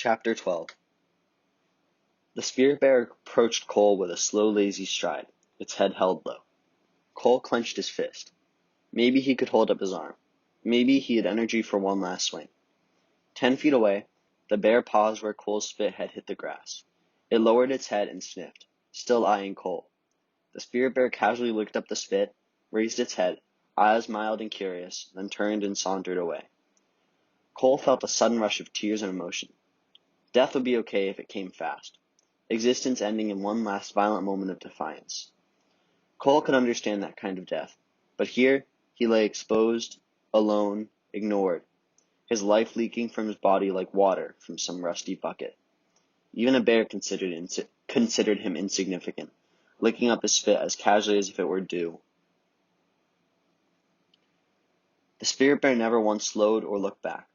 Chapter 12. The spirit bear approached Cole with a slow, lazy stride, its head held low. Cole clenched his fist. Maybe he could hold up his arm. Maybe he had energy for one last swing. 10 feet away, the bear paused where Cole's spit had hit the grass. It lowered its head and sniffed, still eyeing Cole. The spirit bear casually licked up the spit, raised its head, eyes mild and curious, then turned and sauntered away. Cole felt a sudden rush of tears and emotion. Death would be okay if it came fast, existence ending in one last violent moment of defiance. Cole could understand that kind of death, but here he lay exposed, alone, ignored, his life leaking from his body like water from some rusty bucket. Even a bear considered him insignificant, licking up his spit as casually as if it were dew. The spirit bear never once slowed or looked back.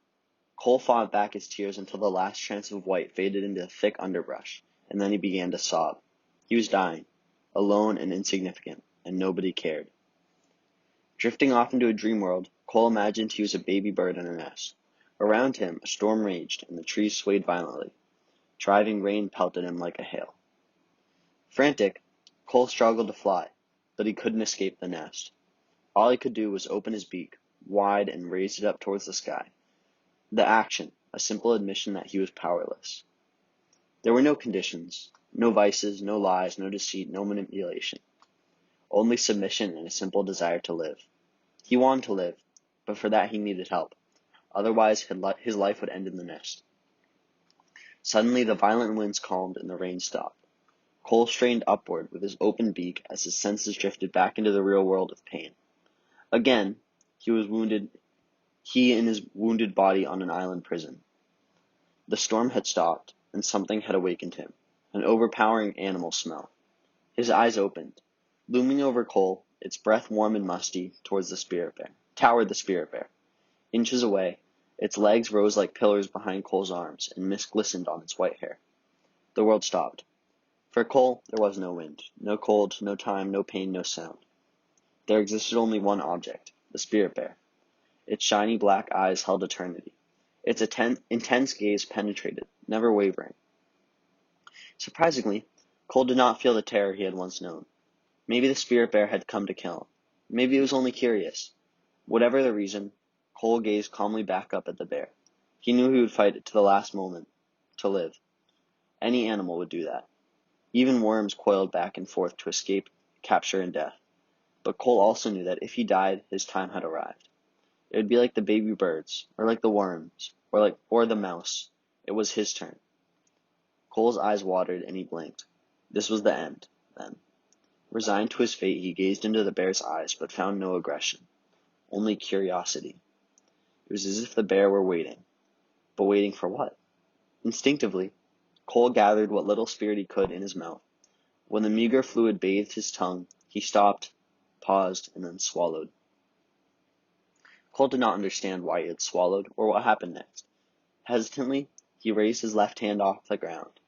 Cole fought back his tears until the last chance of white faded into thick underbrush, and then he began to sob. He was dying, alone and insignificant, and nobody cared. Drifting off into a dream world, Cole imagined he was a baby bird in a nest. Around him, a storm raged, and the trees swayed violently. Driving rain pelted him like a hail. Frantic, Cole struggled to fly, but he couldn't escape the nest. All he could do was open his beak, wide, and raise it up towards the sky. The action, a simple admission that he was powerless. There were no conditions, no vices, no lies, no deceit, no manipulation. Only submission and a simple desire to live. He wanted to live, but for that he needed help. Otherwise, his life would end in the nest. Suddenly, the violent winds calmed and the rain stopped. Cole strained upward with his open beak as his senses drifted back into the real world of pain. Again, he and his wounded body on an island prison. The storm had stopped, and something had awakened him, an overpowering animal smell. His eyes opened. Looming over Cole, its breath warm and musty, towered the spirit bear. Inches away, its legs rose like pillars behind Cole's arms, and mist glistened on its white hair. The world stopped. For Cole, there was no wind, no cold, no time, no pain, no sound. There existed only one object, the spirit bear. Its shiny black eyes held eternity. Its intense gaze penetrated, never wavering. Surprisingly, Cole did not feel the terror he had once known. Maybe the spirit bear had come to kill him. Maybe it was only curious. Whatever the reason, Cole gazed calmly back up at the bear. He knew he would fight it to the last moment, to live. Any animal would do that. Even worms coiled back and forth to escape capture and death. But Cole also knew that if he died, his time had arrived. It would be like the baby birds, or like the worms, or the mouse. It was his turn. Cole's eyes watered and he blinked. This was the end, then. Resigned to his fate, he gazed into the bear's eyes, but found no aggression, only curiosity. It was as if the bear were waiting. But waiting for what? Instinctively, Cole gathered what little spirit he could in his mouth. When the meager fluid bathed his tongue, he stopped, paused, and then swallowed. Cole did not understand why he had swallowed, or what happened next. Hesitantly, he raised his left hand off the ground.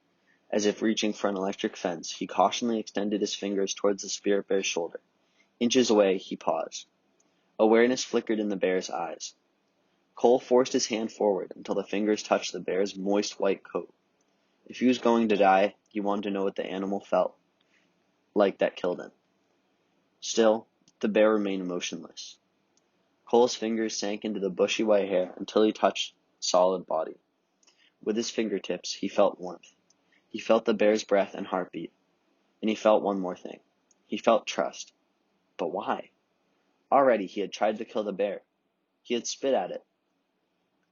As if reaching for an electric fence, he cautiously extended his fingers towards the spirit bear's shoulder. Inches away, he paused. Awareness flickered in the bear's eyes. Cole forced his hand forward until the fingers touched the bear's moist white coat. If he was going to die, he wanted to know what the animal felt like that killed him. Still, the bear remained motionless. Cole's fingers sank into the bushy white hair until he touched solid body. With his fingertips, he felt warmth. He felt the bear's breath and heartbeat. And he felt one more thing. He felt trust. But why? Already he had tried to kill the bear. He had spit at it.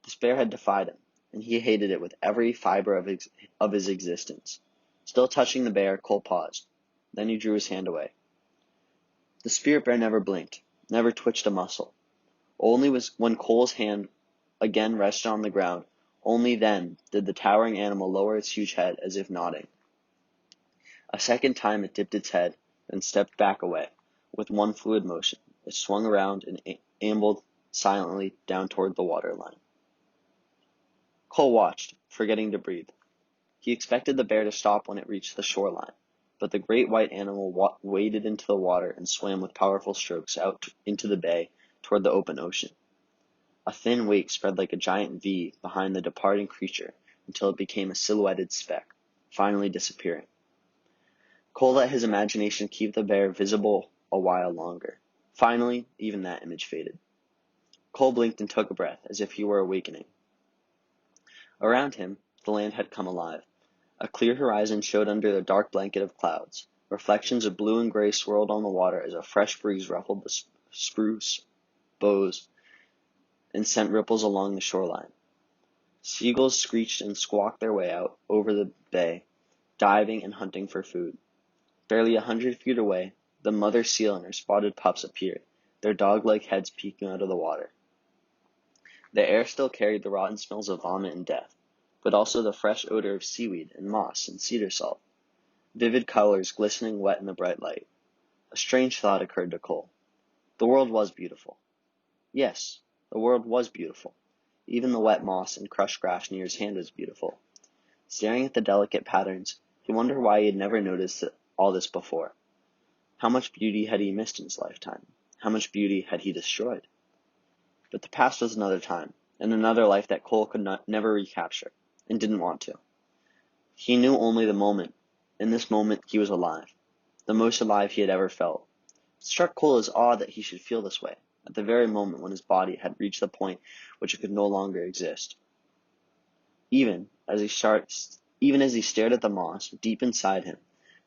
This bear had defied him, and he hated it with every fiber of his existence. Still touching the bear, Cole paused. Then he drew his hand away. The spirit bear never blinked, never twitched a muscle. Only when Cole's hand again rested on the ground, only then did the towering animal lower its huge head as if nodding. A second time it dipped its head, then stepped back away. With one fluid motion, it swung around and ambled silently down toward the waterline. Cole watched, forgetting to breathe. He expected the bear to stop when it reached the shoreline, but the great white animal waded into the water and swam with powerful strokes out into the bay toward the open ocean. A thin wake spread like a giant V behind the departing creature, until it became a silhouetted speck, finally disappearing. Cole let his imagination keep the bear visible a while longer. Finally, even that image faded. Cole blinked and took a breath, as if he were awakening. Around him, the land had come alive. A clear horizon showed under the dark blanket of clouds. Reflections of blue and gray swirled on the water as a fresh breeze ruffled the spruce boughs and sent ripples along the shoreline. Seagulls screeched and squawked their way out over the bay, diving and hunting for food. Barely 100 feet away, the mother seal and her spotted pups appeared, their dog-like heads peeking out of the water. The air still carried the rotten smells of vomit and death, but also the fresh odor of seaweed and moss and cedar salt. Vivid colors glistening wet in the bright light. A strange thought occurred to Cole. The world was beautiful. Yes, the world was beautiful. Even the wet moss and crushed grass near his hand was beautiful. Staring at the delicate patterns, he wondered why he had never noticed all this before. How much beauty had he missed in his lifetime? How much beauty had he destroyed? But the past was another time, and another life that Cole could never recapture, and didn't want to. He knew only the moment. In this moment, he was alive, the most alive he had ever felt. It struck Cole as odd that he should feel this way, at the very moment when his body had reached the point which it could no longer exist. Even as he stared at the moss deep inside him,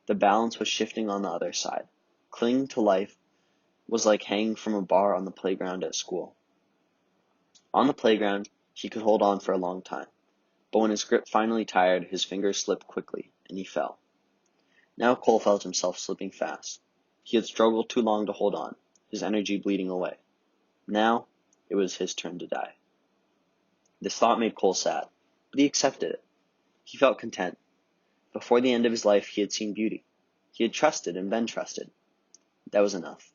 the balance was shifting on the other side. Clinging to life was like hanging from a bar on the playground at school. On the playground, he could hold on for a long time, but when his grip finally tired, his fingers slipped quickly, and he fell. Now Cole felt himself slipping fast. He had struggled too long to hold on, his energy bleeding away. Now, it was his turn to die. This thought made Cole sad, but he accepted it. He felt content. Before the end of his life, he had seen beauty. He had trusted and been trusted. That was enough.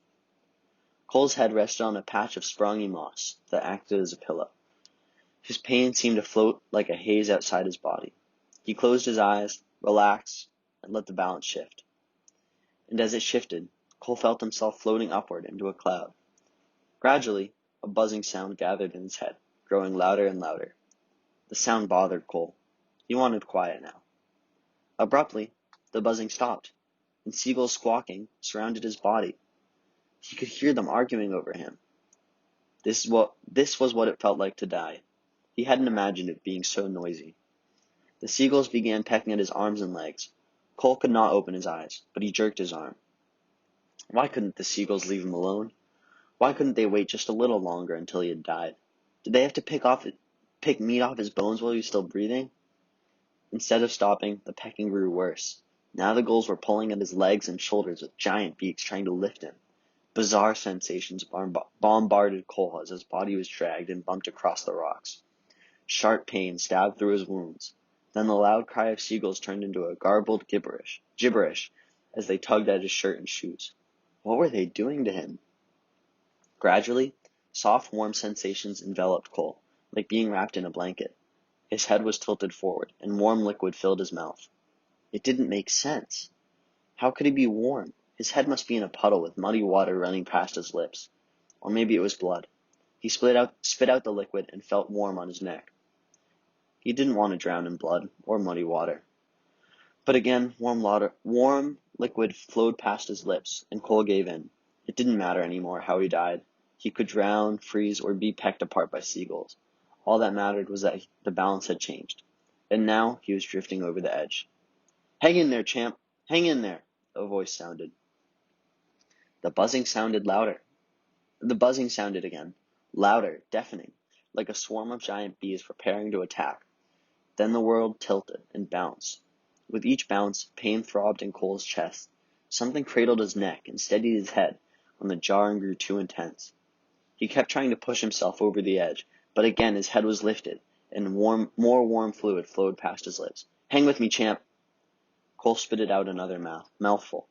Cole's head rested on a patch of scraggy moss that acted as a pillow. His pain seemed to float like a haze outside his body. He closed his eyes, relaxed, and let the balance shift. And as it shifted, Cole felt himself floating upward into a cloud. Gradually, a buzzing sound gathered in his head, growing louder and louder. The sound bothered Cole. He wanted quiet now. Abruptly, the buzzing stopped, and seagulls squawking surrounded his body. He could hear them arguing over him. This was what it felt like to die. He hadn't imagined it being so noisy. The seagulls began pecking at his arms and legs. Cole could not open his eyes, but he jerked his arm. Why couldn't the seagulls leave him alone? Why couldn't they wait just a little longer until he had died? Did they have to pick meat off his bones while he was still breathing? Instead of stopping, the pecking grew worse. Now the gulls were pulling at his legs and shoulders with giant beaks trying to lift him. Bizarre sensations bombarded Cole as his body was dragged and bumped across the rocks. Sharp pain stabbed through his wounds. Then the loud cry of seagulls turned into a garbled gibberish as they tugged at his shirt and shoes. What were they doing to him? Gradually, soft, warm sensations enveloped Cole, like being wrapped in a blanket. His head was tilted forward, and warm liquid filled his mouth. It didn't make sense. How could he be warm? His head must be in a puddle with muddy water running past his lips. Or maybe it was blood. He spit out the liquid and felt warm on his neck. He didn't want to drown in blood or muddy water. But again, warm liquid flowed past his lips, and Cole gave in. It didn't matter anymore how he died. He could drown, freeze, or be pecked apart by seagulls. All that mattered was that the balance had changed, and now he was drifting over the edge. "Hang in there, champ! Hang in there!" a voice sounded. The buzzing sounded again, louder, deafening, like a swarm of giant bees preparing to attack. Then the world tilted and bounced. With each bounce, pain throbbed in Cole's chest. Something cradled his neck and steadied his head when the jarring grew too intense. He kept trying to push himself over the edge, but again his head was lifted, and more warm fluid flowed past his lips. "Hang with me, champ!" Cole spitted out another mouthful.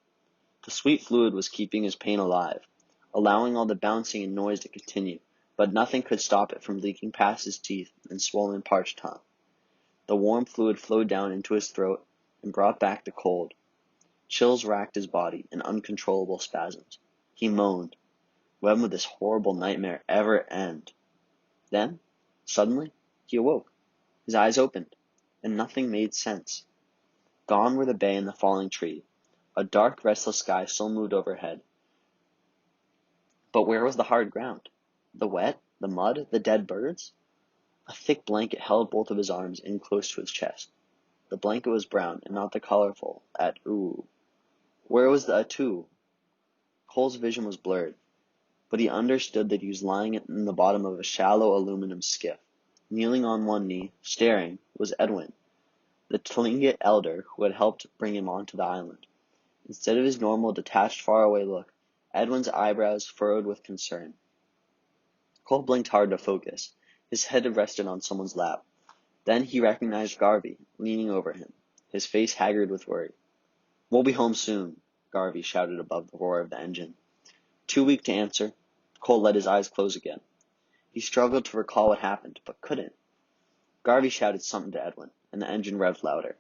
The sweet fluid was keeping his pain alive, allowing all the bouncing and noise to continue, but nothing could stop it from leaking past his teeth and swollen, parched tongue. The warm fluid flowed down into his throat and brought back the cold. Chills racked his body in uncontrollable spasms. He moaned. When would this horrible nightmare ever end? Then, suddenly, he awoke. His eyes opened. and nothing made sense. Gone were the bay and the falling tree. A dark, restless sky still moved overhead. But where was the hard ground? The wet? The mud? The dead birds? A thick blanket held both of his arms in close to his chest. The blanket was brown, and not the colorful at-oo. Where was the atu? Cole's vision was blurred, but he understood that he was lying in the bottom of a shallow aluminum skiff. Kneeling on one knee, staring, was Edwin, the Tlingit elder who had helped bring him onto the island. Instead of his normal, detached, faraway look, Edwin's eyebrows furrowed with concern. Cole blinked hard to focus. His head had rested on someone's lap. Then he recognized Garvey, leaning over him, his face haggard with worry. "We'll be home soon," Garvey shouted above the roar of the engine. Too weak to answer, Cole let his eyes close again. He struggled to recall what happened, but couldn't. Garvey shouted something to Edwin, and the engine revved louder.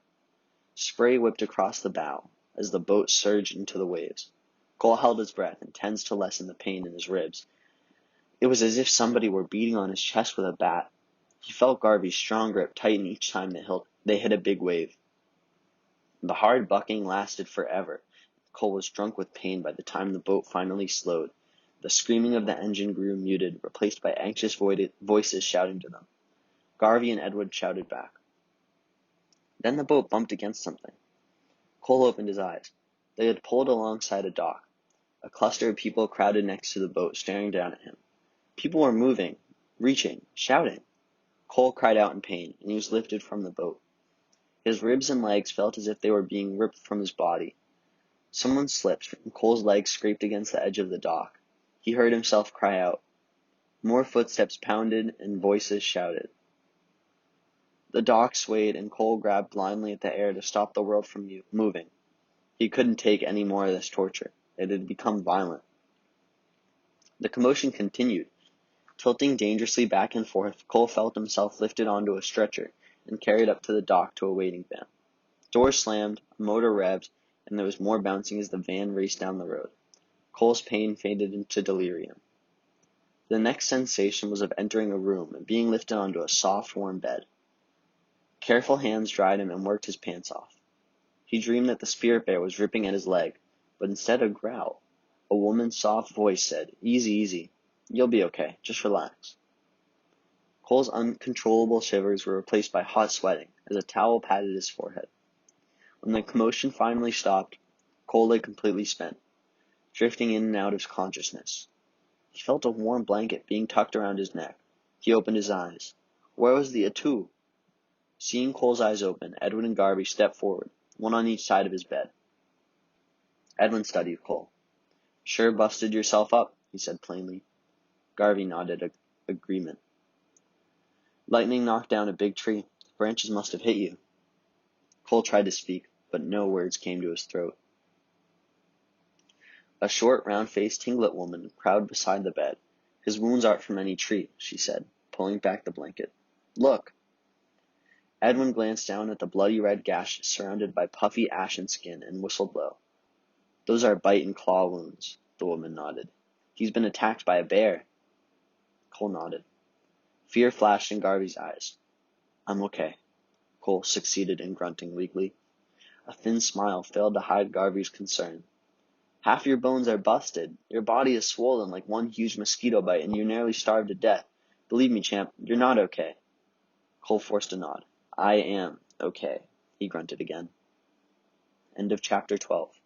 Spray whipped across the bow as the boat surged into the waves. Cole held his breath, intense to lessen the pain in his ribs. It was as if somebody were beating on his chest with a bat. He felt Garvey's strong grip tighten each time they hit a big wave. The hard bucking lasted forever. Cole was drunk with pain by the time the boat finally slowed. The screaming of the engine grew muted, replaced by anxious voices shouting to them. Garvey and Edward shouted back. Then the boat bumped against something. Cole opened his eyes. They had pulled alongside a dock. A cluster of people crowded next to the boat, staring down at him. People were moving, reaching, shouting. Cole cried out in pain, and he was lifted from the boat. His ribs and legs felt as if they were being ripped from his body. Someone slipped, and Cole's legs scraped against the edge of the dock. He heard himself cry out. More footsteps pounded, and voices shouted. The dock swayed, and Cole grabbed blindly at the air to stop the world from moving. He couldn't take any more of this torture. It had become violent. The commotion continued. Tilting dangerously back and forth, Cole felt himself lifted onto a stretcher and carried up to the dock to a waiting van. Doors slammed, a motor revved, and there was more bouncing as the van raced down the road. Cole's pain faded into delirium. The next sensation was of entering a room and being lifted onto a soft, warm bed. Careful hands dried him and worked his pants off. He dreamed that the spirit bear was ripping at his leg, but instead of growl, a woman's soft voice said, "Easy, easy. You'll be okay. Just relax." Cole's uncontrollable shivers were replaced by hot sweating as a towel patted his forehead. When the commotion finally stopped, Cole lay completely spent, drifting in and out of consciousness. He felt a warm blanket being tucked around his neck. He opened his eyes. Where was the atu? Seeing Cole's eyes open, Edwin and Garvey stepped forward, one on each side of his bed. Edwin studied Cole. "Sure busted yourself up," he said plainly. Garvey nodded agreement. "Lightning knocked down a big tree. The branches must have hit you." Cole tried to speak, but no words came to his throat. A short, round-faced Tlingit woman crowded beside the bed. "His wounds aren't from any tree," she said, pulling back the blanket. "Look." Edwin glanced down at the bloody red gashes surrounded by puffy ashen skin and whistled low. "Those are bite and claw wounds," the woman nodded. "He's been attacked by a bear." Cole nodded. Fear flashed in Garvey's eyes. "I'm okay," Cole succeeded in grunting weakly. A thin smile failed to hide Garvey's concern. "Half your bones are busted. Your body is swollen like one huge mosquito bite, and you're nearly starved to death. Believe me, champ, you're not okay." Cole forced a nod. "I am okay," he grunted again. End of chapter 12.